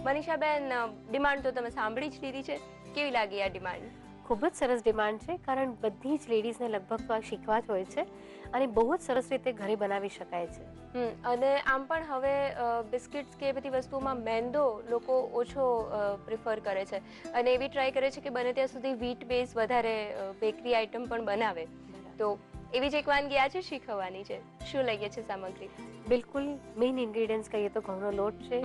મનીષાબેન, demand તો તમે સાંભળી જ લીધી છે, કેવી લાગી આ ડિમાન્ડ? ખૂબ જ સરસ ડિમાન્ડ છે, કારણ બધી જ લેડીઝને લગભગ તો આ શીખવા જ હોય છે અને બહુ જ સરસ રીતે ઘરે બનાવી શકાય છે. અને આમ પણ હવે બિસ્કિટ્સ કે એ બધી વસ્તુઓમાં મેંદો લોકો ઓછો પ્રિફર કરે છે અને એવી ટ્રાય કરે છે કે બને ત્યાં સુધી વ્હીટ બેઝ વધારે બેકરી આઇટમ પણ બનાવે. તો એવી જ એક વાનગી આજે શીખવવાની છે. શું લઈએ છે સામગ્રી? બિલકુલ મેઇન ઇન્ગ્રેડિયન્ટ્સ કહીએ તો ઘઉંનો લોટ છે,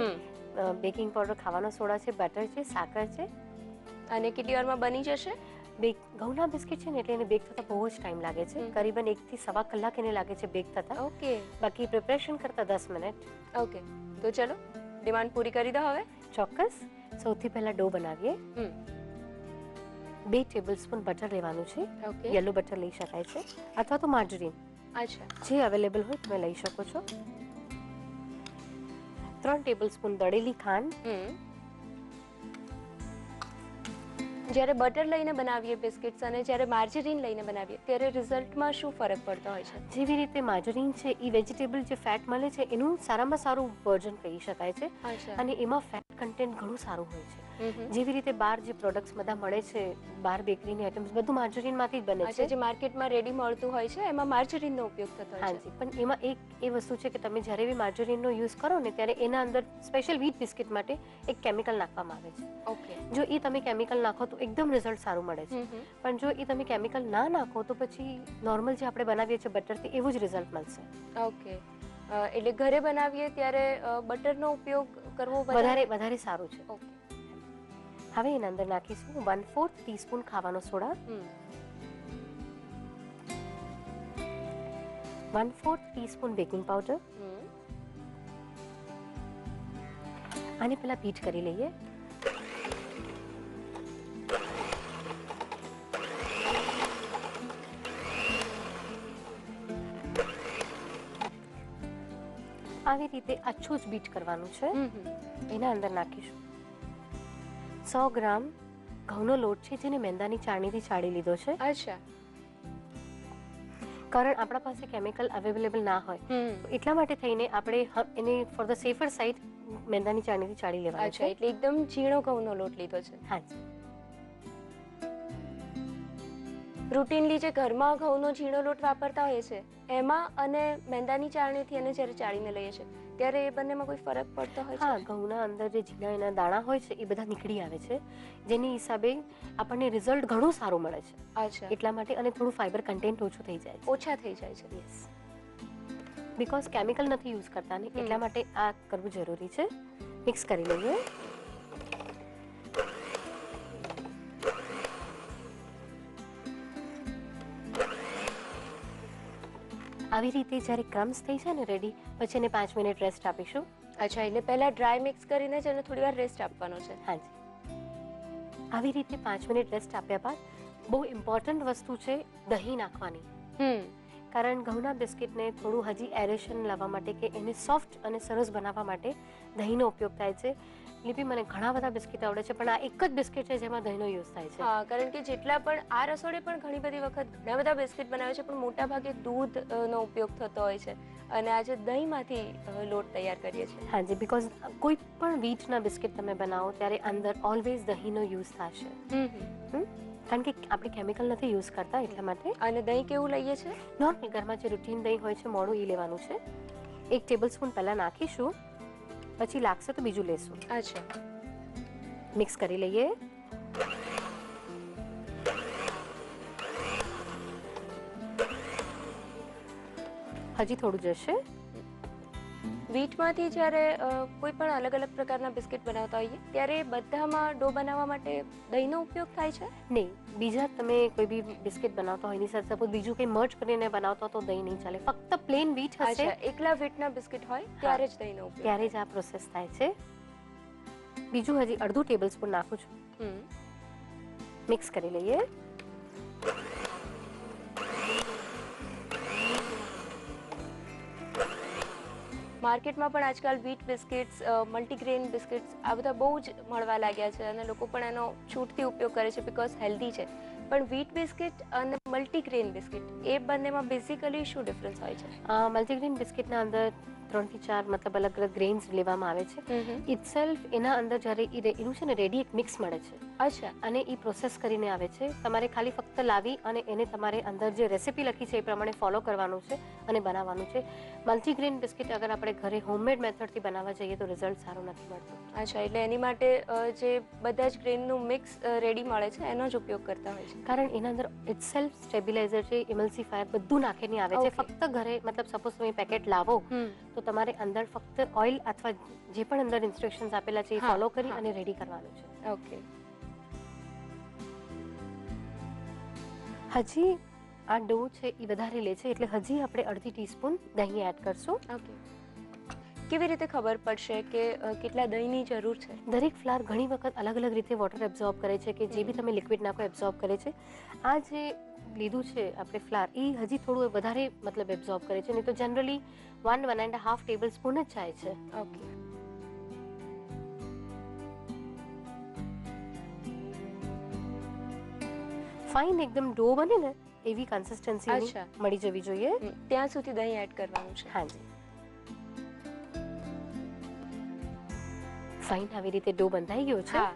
બેકિંગ પાવડર, ખાવાનો સોડા છે, બટર છે, સાકર છે. અને કેટલી વારમાં બની જશે? ઘઉંના બિસ્કિટ છે ને એટલે એને બેક થતા બહુ જ ટાઈમ લાગે છે. કરીબન 1 થી સવા કલાક એને લાગે છે બેક થતા. ઓકે. બાકી પ્રિપરેશન કરતા 10 મિનિટ. ઓકે, તો ચલો ડિમાન્ડ પૂરી કરી દો હવે. ચોક્કસ. સૌથી પહેલા ડો બનાવીએ. 2 ટેબલસ્પૂન બટર લેવાનું છે. ઓકે. યલો બટર લઈ શકાય છે અથવા તો માર્જરીન, અચ્છા, જે અવેલેબલ હોય તમે લઈ શકો છો. 3 ટેબલસ્પૂન દળેલી ખાંડ. જ્યારે બટર લઈને બનાવીએ બિસ્કિટ્સ અને જ્યારે માર્જરીન લઈને બનાવીએ ત્યારે રિઝલ્ટમાં શું ફરક પડતો હોય છે? જેવી રીતે માર્જરીન છે એ વેજીટેબલ જે ફેટ મળે છે એનું સારામાં સારું વર્ઝન કહી શકાય છે અને એમાં ફેટ કન્ટેન્ટ ઘણું સારું હોય છે. જેવી રીતે બહાર જે પ્રોડક્ટ્સ બધા મળે છે, બહાર બેકરીની આઇટમ્સ બધું માર્જરીનમાંથી જ બને છે. જે માર્કેટમાં રેડી મળતું હોય છે એમાં માર્જરીનનો ઉપયોગ થતો હોય છે. હાજી, પણ એમાં એક એ વસ્તુ છે કે તમે જ્યારે બી માર્જરીનનો યુઝ કરો ને ત્યારે એના અંદર સ્પેશિયલ વ્હીટ બિસ્કિટ માટે એક કેમિકલ નાખવામાં આવે છે. ઓકે. જો એ તમે કેમિકલ નાખો તો એકદમ રિઝલ્ટ સારું મળે છે, પણ જો એ તમે કેમિકલ ના નાખો તો પછી નોર્મલ જે આપણે બનાવીએ છીએ બટરથી એવું જ રિઝલ્ટ મળશે. ઓકે, એટલે ઘરે બનાવીએ ત્યારે બટરનો ઉપયોગ કરવો વધારે સારું છે. ઓકે. હવે એના અંદર નાખીશું 1/4 ટીસ્પૂન ખાવાનો સોડા, 1/4 ટીસ્પૂન બેકિંગ પાવડર. આને પહેલા બીટ કરી લઈએ. આવી રીતે આછું જ બીટ કરવાનું છે. એના અંદર નાખીશું 100 ગ્રામ ઘઉંનો લોટ છે જેને મેંદાની ચાળણીથી ચાળી લીધો છે. અચ્છા. કારણ આપણા પાસે કેમિકલ અવેલેબલ ના હોય એટલા માટે થઈને આપણે એને ફોર ધ સેફર સાઇડ મેંદાની ચાળણીથી ચાળી લેવાનું છે. એટલે એકદમ ઝીણો ઘઉંનો લોટ લીધો છે. હાજી. રૂટીનલી જે ઘરમાં ઘઉંનો ઝીણો લોટ વાપરતા હોઈએ છે એમાં અને મેંદાની ચાળણીથી એને જ્યારે ચાળીને લઈએ છીએ ત્યારે એ બંનેમાં કોઈ ફરક પડતો હોય છે? હા, ઘઉંના અંદર જે ઝીણા એના દાણા હોય છે એ બધા નીકળી આવે છે, જેની હિસાબે આપણને રિઝલ્ટ ઘણું સારું મળે છે. અચ્છા. એટલા માટે અને થોડું ફાઈબર કન્ટેન્ટ ઓછું થઈ જાય છે. ઓછા થઈ જાય છે. યસ, બીકોઝ કેમિકલ નથી યુઝ કરતા ને એટલા માટે આ કરવું જરૂરી છે. મિક્સ કરી લઈએ. આવી રીતે જ્યારે ક્રમ્સ થઈ જાય ને રેડી, પછી એને 5 મિનિટ રેસ્ટ આપીશું. અચ્છા, એટલે પહેલા ડ્રાય મિક્સ કરીને જ એને થોડી વાર રેસ્ટ આપવાનો છે. હાજી. આવી રીતે 5 મિનિટ રેસ્ટ આપ્યા બાદ બહુ ઇમ્પોર્ટન્ટ વસ્તુ છે દહીં નાખવાની. કારણ ઘઉંના બિસ્કિટને થોડું હજી એરેશન લાવવા માટે કે એને સોફ્ટ અને સરસ બનાવવા માટે દહીંનો ઉપયોગ થાય છે. લિપિ, મને ઘણા બધા બિસ્કિટ આવડે છે પણ આ એક જ બિસ્કિટ છે જેમાં દહીંનો યુઝ થાય છે. હા, કારણ કે જેટલા પણ આ રસોડે પણ ઘણી બધી વખત ઘણા બધા બિસ્કિટ બનાવે છે પણ મોટા ભાગે દૂધનો ઉપયોગ થતો હોય છે અને આજે દહીંમાંથી લોટ તૈયાર કરીએ છીએ. હાજી, બીકોઝ કોઈ પણ વ્હીટના બિસ્કિટ તમે બનાવો ત્યારે અંદર ઓલવેઝ દહીંનો યુઝ થશે. કારણ કે આપણે કેમિકલ નથી યુઝ કરતા એટલા માટે. અને દહીં કેવું લઈએ છે? નોર્મલ ઘરમાં જે રૂટીન દહીં હોય છે મોડું એ લેવાનું છે. 1 ટેબલસ્પૂન પહેલા નાખીશું, પછી લાગશે તો બીજું લેશું. અચ્છા. મિક્સ કરી લઈએ. હજી થોડું જશે. વ્હીટમાંથી જ્યારે કોઈ પણ અલગ અલગ પ્રકારના બિસ્કિટ બનાવતા હોઈએ ત્યારે બધામાં ડો બનાવવા માટે દહીંનો ઉપયોગ થાય છે? નહીં, બીજા તમે કોઈ બી બિસ્કિટ બનાવતા હોય એની સાથે સપોઝ બીજું કંઈ મર્જ કરીને બનાવતા હોય તો દહીં નહીં ચાલે. ફક્ત પ્લેન વ્હીટ હશે, એકલા વ્હીટના બિસ્કિટ હોય ત્યારે જ દહીંનો ઉપયોગ, ત્યારે જ આ પ્રોસેસ થાય છે. બીજું હજી અડધું ટેબલસ્પૂન નાખું છું. મિક્સ કરી લઈએ. માર્કેટમાં પણ આજકાલ વ્હીટ બિસ્કિટ્સ, મલ્ટીગ્રેન બિસ્કિટ્સ આ બધા બહુ જ મળવા લાગ્યા છે અને લોકો પણ એનો છૂટથી ઉપયોગ કરે છે બીકોઝ હેલ્ધી છે. પણ વ્હીટ બિસ્કિટ અને મલ્ટીગ્રેન બિસ્કિટ એ બંનેમાં બેઝિકલી શું ડિફરન્સ હોય છે? મલ્ટીગ્રેન બિસ્કિટના અંદર 3 થી 4 મતલબ અલગ અલગ ગ્રેન્સ લેવામાં આવે છે. ઇટસેલ્ફ એના અંદર જ્યારે એનું છે ને રેડી એક મિક્સ મળે છે. અચ્છા. અને એ પ્રોસેસ કરીને આવે છે. તમારે ખાલી ફક્ત લાવી અને એને તમારે અંદર જે રેસિપી લખી છે એ પ્રમાણે ફોલો કરવાનું છે અને બનાવવાનું છે. મલ્ટીગ્રેન બિસ્કિટ અગર આપણે ઘરે હોમમેડ મેથડથી બનાવવા જઈએ તો રિઝલ્ટ સારું નથી મળતું. અચ્છા, એટલે એની માટે જે બધા જ ગ્રેનનું મિક્સ રેડી મળે છે એનો જ ઉપયોગ કરતા હોય છે. કારણ એના અંદર ઇટસેલ્ફ સ્ટેબિલાઇઝર છે, ઇમલ્સિફાયર બધું નાખીને આવે છે. Okay. ફક્ત ઘરે મતલબ સપોઝ તમે પેકેટ લાવો તો તમારે અંદર ફક્ત ઓઇલ અથવા જે પણ અંદર ઇન્સ્ટ્રક્શન્સ આપેલા છે એ હા, ફોલો કરી હા. અને રેડી કરવાનું છે. ઓકે. હજી આ ડો છે એ વધારે લે છે એટલે હજી આપણે અડધી ટીસ્પૂન દહીં એડ કરશું. ઓકે. કેવી રીતે ખબર પડશે કે કેટલા દહીંની જરૂર છે? દરેક ફ્લાવર ઘણી વખત અલગ અલગ રીતે વોટર એબ્ઝોર્બ કરે છે કે જે બી તમે લિક્વિડ નાખો એબ્ઝોર્બ કરે છે. આ જે લીધું છે આપણે ફ્લાવર એ હજી થોડું વધારે મતલબ એબ્ઝોર્બ કરે છે, નહીં તો જનરલી 1.5 ટેબલ સ્પૂન જ જાય છે. ઓકે. ફાઇન એકદમ ડો બને ને એવી કન્સિસ્ટન્સી અચ્છા. મળી જવી જોઈએ. ત્યાં સુધી દહીં એડ કરવાનું છે. હાજી. ફાઇન આવી રીતે ડો બંધાઈ ગયો છે. હા.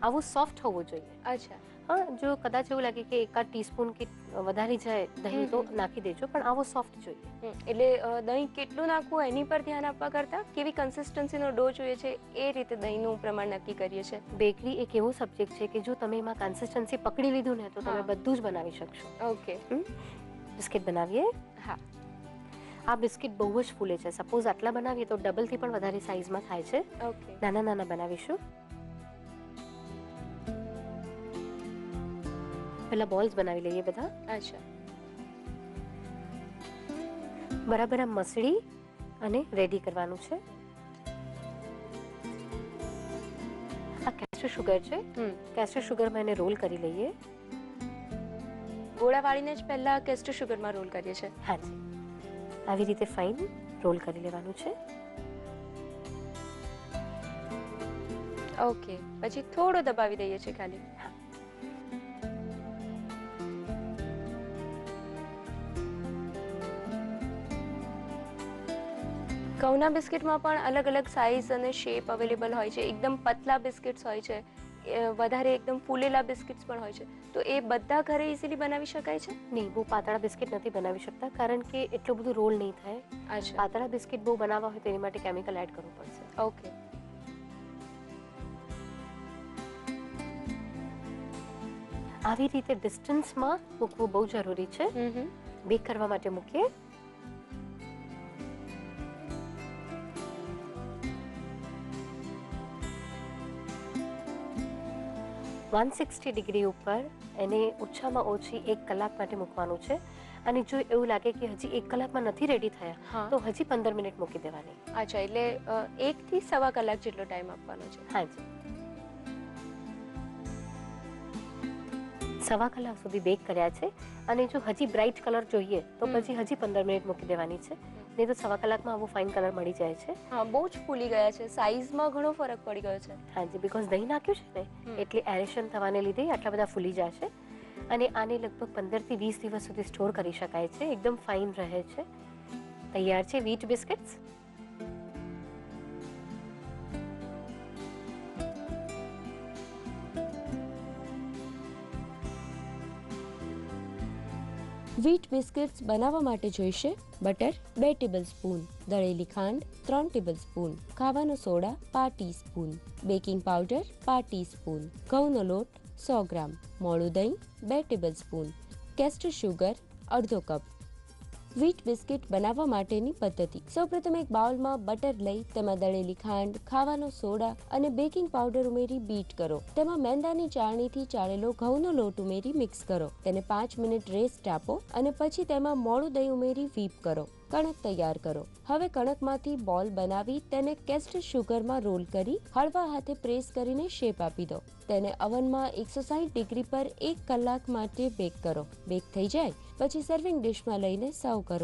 આવો સોફ્ટ હોવો જોઈએ. અચ્છા. હા, જો કદાચ એવું લાગે કે એકાદ ટીસ્પૂન કે વધારે જાય દહીં તો નાખી દેજો, પણ આવો સોફ્ટ જોઈએ. એટલે દહીં કેટલું નાખવું એની પર ધ્યાન આપવા કરતાં કેવી કન્સિસ્ટન્સીનો ડો જોઈએ છે એ રીતે દહીંનું પ્રમાણ નક્કી કરીએ છીએ. બેકરી એક એવો સબ્જેક્ટ છે કે જો તમે એમાં કન્સિસ્ટન્સી પકડી લીધું ને તો તમે હા. બધું જ બનાવી શકશો. ઓકે. બિસ્કિટ બનાવીએ. હા. આ બિસ્કિટ બહુ જ ફૂલે છે. સપોઝ આટલા બનાવીએ તો ડબલથી પણ વધારે સાઇઝમાં થાય છે. ઓકે. નાના નાના બનાવીશું. પહેલા બોલ્સ બનાવી લઈએ બધા. અચ્છા. બરાબર આમ મસળી અને રેડી કરવાનું છે. આ કેસ્ટર શુગર છે. કેસ્ટર શુગરમાં એને રોલ કરી લઈએ. ગોળા વાળીને જ પહેલા કેસ્ટર શુગરમાં રોલ કરીએ છીએ. હાજી, આવી રીતે ફાઇન રોલ કરી લેવાનું છે. ઓકે. પછી થોડો દબાવી દઈએ છીએ ખાલી. ઘઉંના બિસ્કિટમાં પણ અલગ અલગ સાઇઝ અને શેપ અવેલેબલ હોય છે. એકદમ પતલા બિસ્કિટ્સ હોય છે, વધારે એકદમ ફૂલેલા બિસ્કિટ્સ પણ હોય છે. તો એ બધા ઘરે ઇઝીલી બનાવી શકાય છે? નહીં, બહુ પાતળા બિસ્કિટ નથી બનાવી શકતા કારણ કે એટલું બધું રોલ નહીં થાય. અચ્છા. પાતળા બિસ્કિટ બહુ બનાવવા હોય તો એની માટે કેમિકલ એડ કરવું પડશે. ઓકે. આવી રીતે ડિસ્ટન્સમાં મૂકવું બહુ જરૂરી છે. બેક કરવા માટે મૂકીએ. ડિગ્રી ઉપર એને ઓછામાં ઓછી 1 કલાક માટે મૂકવાનું છે. અને જો એવું લાગે કે હજી 1 કલાકમાં નથી રેડી થયા તો હજી 15 મિનિટ મૂકી દેવાની. અચ્છા, એટલે 1 થી સવા કલાક જેટલો ટાઈમ આપવાનો છે. હાજી. સવા કલાક સુધી બેક કર્યા છે અને જો હજી બ્રાઇટ કલર જોઈએ તો પછી હજી 15 મિનિટ મૂકી દેવાની છે, નહીં તો સવા કલાકમાં આવો ફાઇન કલર મળી જાય છે. હા, બહુ જ ફૂલી ગયા છે. સાઈઝમાં ઘણો ફરક પડી ગયો છે. હાજી, બીકોઝ દહીં નાખ્યું છે ને એટલે એરેશન થવાને લીધે આટલા બધા ફૂલી જશે. અને આને લગભગ 15 થી 20 દિવસ સુધી સ્ટોર કરી શકાય છે. એકદમ ફાઇન રહે છે. તૈયાર છે વ્હીટ બિસ્કિટ્સ. વ્હીટ બિસ્કિટ્સ બનાવવા માટે જોઈશે બટર 2 ટેબલસ્પૂન, દળેલી ખાંડ 3 ટેબલસ્પૂન, ખાવાનો soda 5 teaspoon, baking powder 5 teaspoon, ઘઉંનો લોટ 100 ગ્રામ, મોળું દહીં 2 ટેબલસ્પૂન, કેસ્ટર શુગર અડધો કપ. વ્હીટ બિસ્કિટ બનાવવા માટેની પદ્ધતિ: સૌપ્રથમ એક બાઉલમાં બટર લઈ તેમાં દળેલી ખાંડ, ખાવાનો સોડા અને બેકિંગ પાવડર ઉમેરી બીટ કરો. તેમાં મેંદાની ચાળણીથી ચાળેલો ઘઉંનો લોટ ઉમેરી મિક્સ કરો. તેને 5 મિનિટ રેસ્ટ આપો અને પછી તેમાં મોળું દહીં ઉમેરી વ્હીપ કરો. કણક તૈયાર કરો. હવે કણકમાંથી બોલ બનાવી તેને કેસ્ટર શુગરમાં રોલ કરી હળવા હાથે પ્રેસ કરીને શેપ આપી દો. તેને અવનમાં 160 ડિગ્રી પર 1 કલાક માટે બેક કરો. બેક થઈ જાય પછી સર્વિંગ ડિશમાં લઈને સર્વ કરો.